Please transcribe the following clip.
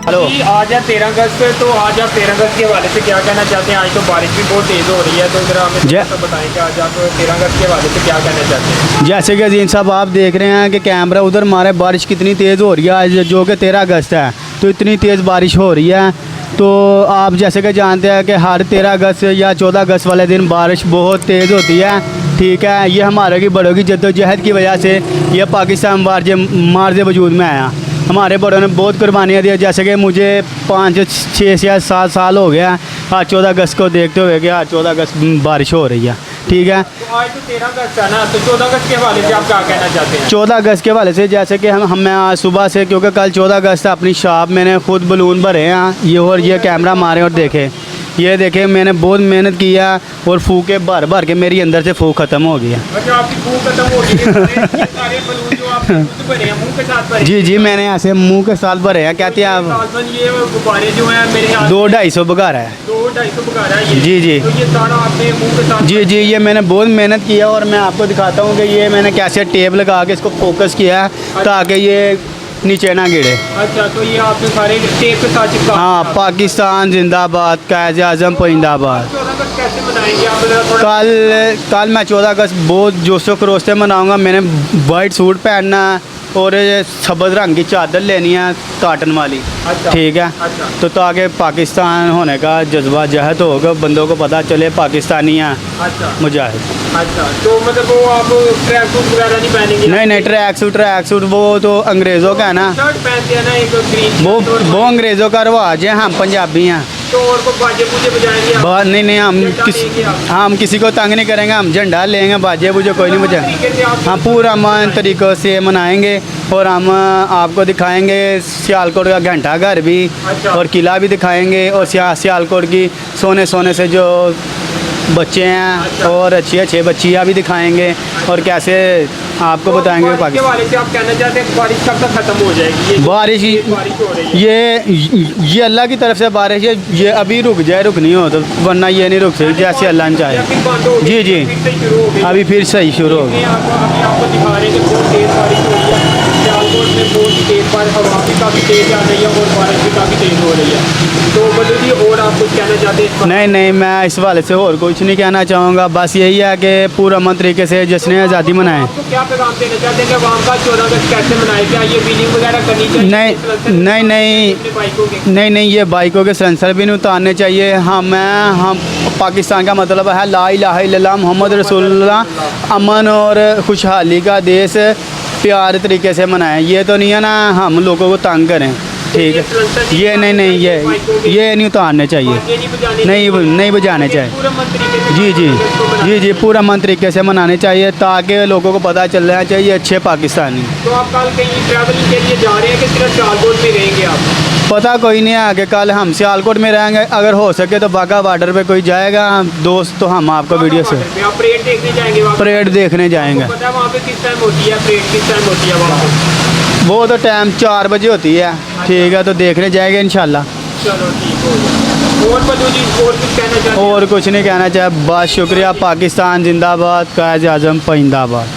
Hello जी, आज है 13 अगस्त। तो आज आप 13 अगस्त के हवाले से क्या कहना चाहते हैं? आज तो बारिश भी बहुत तेज़ हो रही है, तो ज़रा हमें तो बताएं कि आज आप 13 अगस्त के हवाले से क्या कहना चाहते हैं? जैसे कि अजीम साहब आप देख रहे हैं कि कैमरा उधर मारे, बारिश कितनी तेज़ हो रही है आज, जो कि 13 अगस्त है, तो इतनी तेज़ बारिश हो रही है। तो आप जैसे कि जानते हैं कि हर 13 अगस्त या 14 अगस्त वाले दिन बारिश बहुत तेज़ होती है। ठीक है, ये हमारे की बड़ों की जद्दोजहद की वजह से ये पाकिस्तान मार्ज वजूद में आया। हमारे बड़ों ने बहुत कुर्बानियाँ दी, जैसे कि मुझे 5, 6 या 7 साल हो गया आज 14 अगस्त को देखते हुए कि आज 14 अगस्त बारिश हो रही है। ठीक है, तो आज तो 13 अगस्त है ना, तो 14 अगस्त के हवाले से आप क्या कहना चाहते हैं? 14 अगस्त के हवाले से जैसे कि मैं आज सुबह से, क्योंकि कल 14 अगस्त अपनी शॉप मैंने खुद बलून भरे हैं ये, और ये कैमरा मारे और देखे, ये देखे मैंने बहुत मेहनत किया और फूके भर भर के मेरी अंदर से फूक ख़त्म हो गया। अच्छा, आपकी फूक खत्म हो गई है? सारे बलून जो आपने खुद भरे हैं मुंह के साथ भरे? जी जी, मैंने ऐसे मुंह के साथ भरे हैं। कहते हैं आप ये गुब्बारे जो हैं मेरे हाथ 2-250 बघारा है। 2-250 बुखारा है ये? जी जी तो ये सारा आपने मुंह के साथ? जी जी, ये मैंने बहुत मेहनत किया और मैं आपको दिखाता हूँ कि ये मैंने कैसे टेप लगा के इसको फोकस किया है ताकि ये नीचे ना गिरे। अच्छा, तो ये आपने सारे टेप के साथ चिपका? हाँ, पाकिस्तान जिंदाबाद, कायद आज़म परिंदाबाद। 14 अगस्त कैसे मनाएंगे आप? थोड़ा कल मैं 14 अगस्त बहुत जोशो खरोश से मनाऊँगा। मैंने वाइट सूट पहनना और सब्ज़ रंग की चादर लेनी है काटन वाली। अच्छा, ठीक है। अच्छा, तो ताकि पाकिस्तान होने का जज्बा जहद होगा, बंदों को पता चले पाकिस्तानी हैं अच्छा, मुजाहिद। अच्छा। तो मतलब वो आप ट्रैक सूट वगैरह नहीं पहनेंगे? नहीं, ट्रैक सूट वो तो अंग्रेज़ों का है ना, शर्ट पहनते हैं ना एक ग्रीन, वो अंग्रेज़ों का रवाज है, हम पंजाबी हैं। तो और को बाजे पूजे बजाएंगे आप? नहीं, हम किसी को तंग नहीं करेंगे, हम झंडा लेंगे, बाजे बुझे कोई नहीं बजाएंगे। हम पूरा अमान तरीक़ों से मनाएंगे और हम आपको दिखाएंगे सियालकोट का घंटा घर भी, अच्छा, और किला भी दिखाएंगे, और सियालकोट की सोने से जो बच्चे हैं, अच्छा, और अच्छी बच्चियाँ भी दिखाएंगे, और कैसे आपको तो बताएंगे बारिश के बारे से आप कहना चाहते हैं बारिश कब तक ख़त्म हो जाएगी? ये बारिश हो रही है, ये अल्लाह की तरफ से बारिश है, ये अभी रुक जाए, रुक नहीं हो तो, वरना ये नहीं रुक सकती जैसे अल्लाह ने चाहे। जी जी, अभी फिर सही शुरू होगी। आपको दिखा रहे हैं कि बहुत तेज़ बारिश हो रही है सियालकोट में, बहुत ही तेज़ बारिश, हवा भी काफ़ी तेज़ आ रही है और बारिश भी काफ़ी तेज़ हो रही है। तो बदल जी, और आप कुछ कहना चाहते हैं? नहीं, मैं इस वाले से और कुछ नहीं कहना चाहूँगा, बस यही है कि पूरा अमन तरीके से जश्न आज़ादी मनाएं। आपको क्या पैगाम देना चाहते हैं कि आवाम का 14 अगस्त कैसे मनाए? क्या ये बीलिंग वगैरह करनी चाहिए? नहीं, ये बाइकों के सेंसर भी नहीं उतारने चाहिए। हम पाकिस्तान का मतलब है ला इलाहा इल्लल्लाह मुहम्मद रसूलुल्लाह, अमन और खुशहाली का देश प्यार तरीके से मनाएं। ये तो नहीं है ना हम लोगों को तंग करें। ठीक है, ये नहीं, ये नहीं उतारने चाहिए, नहीं बजाने चाहिए। जी, पूरा मन तरीके से मनाने चाहिए ताकि लोगों को पता चल रहा चाहिए अच्छे पाकिस्तानी। तो आप कल कहीं ट्रैवलिंग के लिए जा रहे हैं कि सिर्फ सियालकोट में रहेंगे आप? पता कोई नहीं है कि कल हम सियालकोट में रहेंगे, अगर हो सके तो बागा बॉर्डर पे कोई जाएगा दोस्त तो हम आपको वीडियो से आप परेड देखने जाएंगे? परेड देखने जाएंगे। पता है वहाँ पे किस टाइम होती है परेड? किस टाइम होती है वहाँ पे? वो तो टाइम 4 बजे होती है। ठीक है, तो देखने जाएंगे इंशाल्लाह। चलो ठीक हो गया। और बदू जी, और कुछ कहना चाहते हैं? और कुछ नहीं कहना चाहे, बस शुक्रिया। पाकिस्तान जिंदाबाद, कायद आज़म परिंदाबाद।